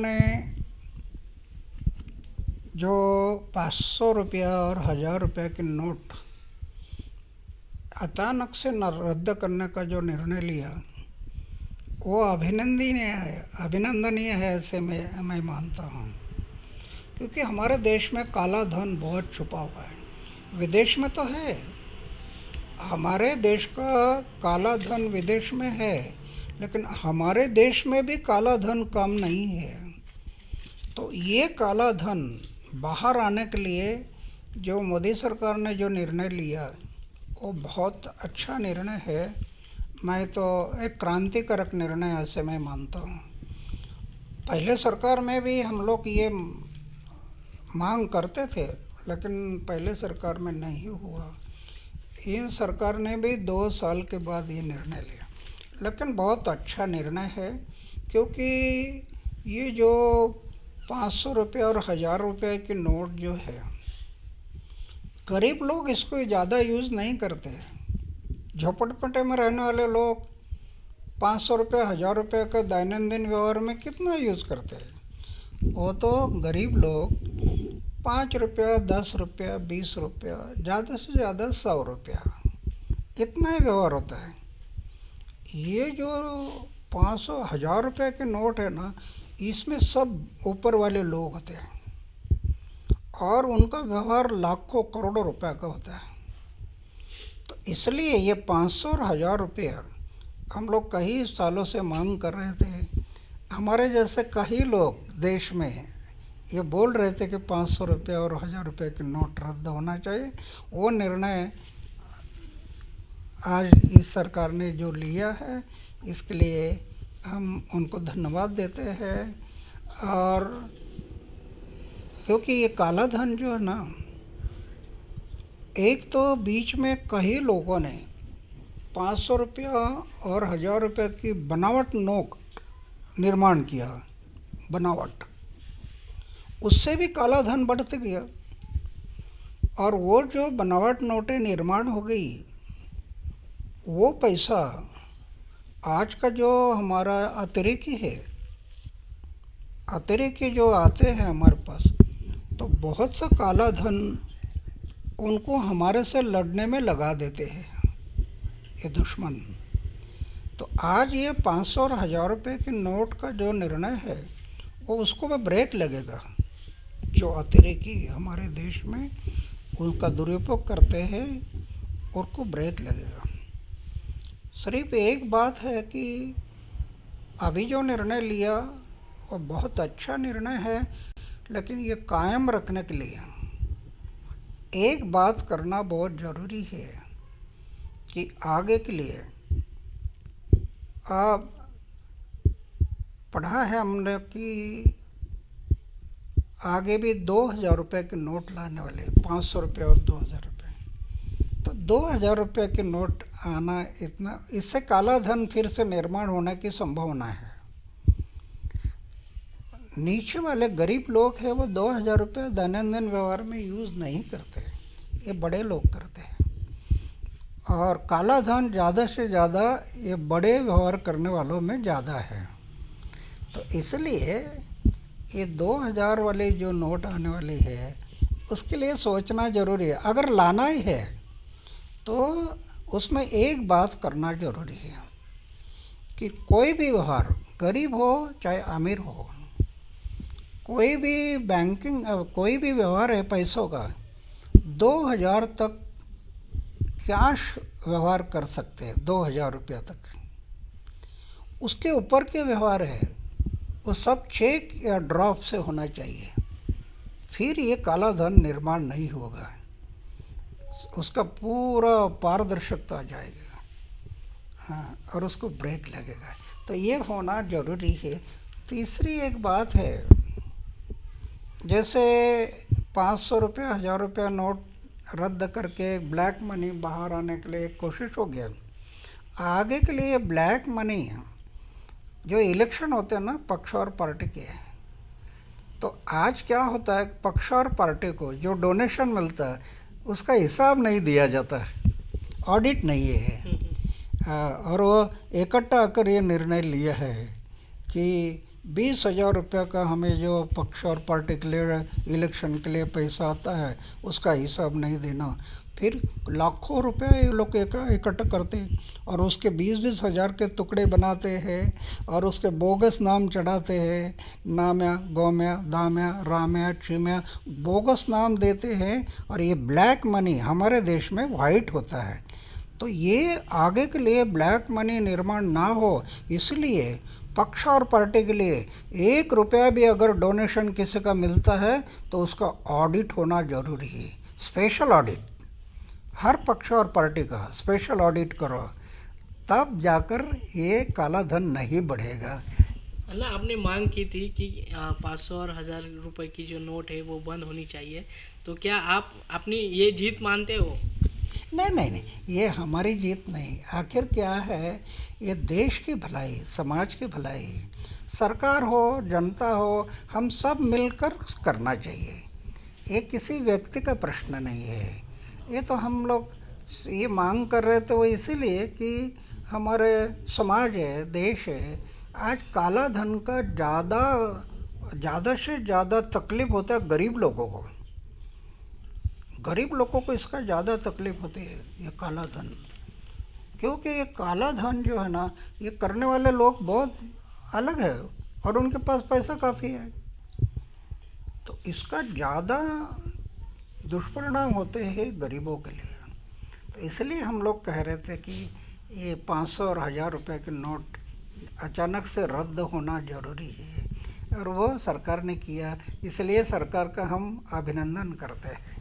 ने जो 500 रुपया और 1000 रुपये के नोट अचानक से रद्द करने का जो निर्णय लिया, वो अभिनंदनीय है ऐसे मैं मानता हूँ। क्योंकि हमारे देश में काला धन बहुत छुपा हुआ है। विदेश में तो है, हमारे देश का काला धन विदेश में है, लेकिन हमारे देश में भी काला धन कम नहीं है। तो ये काला धन बाहर आने के लिए जो मोदी सरकार ने जो निर्णय लिया, वो बहुत अच्छा निर्णय है। मैं तो एक क्रांतिकारक निर्णय ऐसे मैं मानता हूँ। पहले सरकार में भी हम लोग ये मांग करते थे, लेकिन पहले सरकार में नहीं हुआ। इन सरकार ने भी 2 साल के बाद ये निर्णय लिया, लेकिन बहुत अच्छा निर्णय है। क्योंकि ये जो 500 रुपये और 1000 रुपये के नोट जो है, गरीब लोग इसको ज़्यादा यूज़ नहीं करते हैं। झोपड़पट्टी में रहने वाले लोग 500 रुपये 1000 रुपये का दैनंदिन व्यवहार में कितना यूज़ करते हैं। वो तो गरीब लोग 5 रुपया 10 रुपया 20 रुपया, ज़्यादा से ज़्यादा 100 रुपया, इतना ही व्यवहार होता है। ये जो 500 1000 रुपये के नोट है ना, इसमें सब ऊपर वाले लोग होते हैं और उनका व्यवहार लाखों करोड़ों रुपए का होता है। तो इसलिए ये 500 और 1000 रुपया हम लोग कई सालों से मांग कर रहे थे। हमारे जैसे कई लोग देश में ये बोल रहे थे कि 500 रुपये और 1000 रुपये के नोट रद्द होना चाहिए। वो निर्णय आज इस सरकार ने जो लिया है, इसके लिए हम उनको धन्यवाद देते हैं। और क्योंकि ये काला धन जो है ना, एक तो बीच में कई लोगों ने 500 रुपया और 1000 रुपये की बनावट नोट निर्माण किया, बनावट, उससे भी काला धन बढ़ते गया। और वो जो बनावट नोटें निर्माण हो गई, वो पैसा आज का जो हमारा अतिरेकी है, अतिरेकी जो आते हैं हमारे पास, तो बहुत सा काला धन उनको हमारे से लड़ने में लगा देते हैं ये दुश्मन। तो आज ये 500 और 1000 रुपये के नोट का जो निर्णय है, वो उसको भी ब्रेक लगेगा। जो अतिरेकी हमारे देश में उनका दुरुपयोग करते हैं, उनको ब्रेक लगेगा। सिर्फ एक बात है कि अभी जो निर्णय लिया वो बहुत अच्छा निर्णय है, लेकिन ये कायम रखने के लिए एक बात करना बहुत ज़रूरी है कि आगे के लिए आप पढ़ा है हमने कि आगे भी 2000 रुपये के नोट लाने वाले, 500 रुपये और 2000 रुपये। तो 2000 रुपये के नोट आना, इतना, इससे काला धन फिर से निर्माण होने की संभावना है। नीचे वाले गरीब लोग हैं, वो 2000 रुपये दैनंदिन व्यवहार में यूज़ नहीं करते, ये बड़े लोग करते हैं। और काला धन ज़्यादा से ज़्यादा ये बड़े व्यवहार करने वालों में ज़्यादा है। तो इसलिए ये 2000 वाले जो नोट आने वाली है, उसके लिए सोचना ज़रूरी है। अगर लाना ही है तो उसमें एक बात करना ज़रूरी है कि कोई भी व्यवहार, गरीब हो चाहे अमीर हो, कोई भी बैंकिंग, कोई भी व्यवहार है पैसों का, 2000 तक कैश व्यवहार कर सकते हैं, 2000 रुपया तक। उसके ऊपर के व्यवहार है वो सब चेक या ड्रॉप से होना चाहिए, फिर ये काला धन निर्माण नहीं होगा, उसका पूरा पारदर्शिता आ जाएगा। हाँ, और उसको ब्रेक लगेगा। तो ये होना ज़रूरी है। तीसरी एक बात है, जैसे 500 रुपया 1000 रुपया नोट रद्द करके ब्लैक मनी बाहर आने के लिए कोशिश हो गया। आगे के लिए ब्लैक मनी, जो इलेक्शन होते हैं ना पक्ष और पार्टी के, तो आज क्या होता है, पक्ष और पार्टी को जो डोनेशन मिलता है उसका हिसाब नहीं दिया जाता है, ऑडिट नहीं है। और वो इकट्ठा आकर ये निर्णय लिया है कि 20,000 रुपये का हमें जो पक्ष और पार्टी के लिए इलेक्शन के लिए पैसा आता है उसका हिसाब नहीं देना। फिर लाखों रुपए ये लोग इकट्ठा करते हैं और उसके 20-20 हज़ार के टुकड़े बनाते हैं और उसके बोगस नाम चढ़ाते हैं। नाम्या, गौम्या, दाम्या, राम्या, चीम्या बोगस नाम देते हैं और ये ब्लैक मनी हमारे देश में वाइट होता है। तो ये आगे के लिए ब्लैक मनी निर्माण ना हो, इसलिए पक्ष और पार्टी के लिए 1 रुपया भी अगर डोनेशन किसी का मिलता है तो उसका ऑडिट होना जरूरी है। स्पेशल ऑडिट, हर पक्ष और पार्टी का स्पेशल ऑडिट करो, तब जाकर ये काला धन नहीं बढ़ेगा। ना आपने मांग की थी कि 500 और 1000 रुपए की जो नोट है वो बंद होनी चाहिए, तो क्या आप अपनी ये जीत मानते हो? नहीं नहीं नहीं, ये हमारी जीत नहीं। आखिर क्या है, ये देश की भलाई, समाज की भलाई, सरकार हो जनता हो, हम सब मिलकर करना चाहिए। ये किसी व्यक्ति का प्रश्न नहीं है। ये तो हम लोग ये मांग कर रहे थे वो इसीलिए कि हमारे समाज है, देश है, आज काला धन का ज़्यादा से ज़्यादा तकलीफ होता है गरीब लोगों को। गरीब लोगों को इसका ज़्यादा तकलीफ होती है, ये काला धन। क्योंकि ये काला धन जो है ना, ये करने वाले लोग बहुत अलग है और उनके पास पैसा काफ़ी है, तो इसका ज़्यादा दुष्परिणाम होते हैं गरीबों के लिए। तो इसलिए हम लोग कह रहे थे कि ये 500 और 1000 रुपये के नोट अचानक से रद्द होना ज़रूरी है, और वो सरकार ने किया, इसलिए सरकार का हम अभिनंदन करते हैं।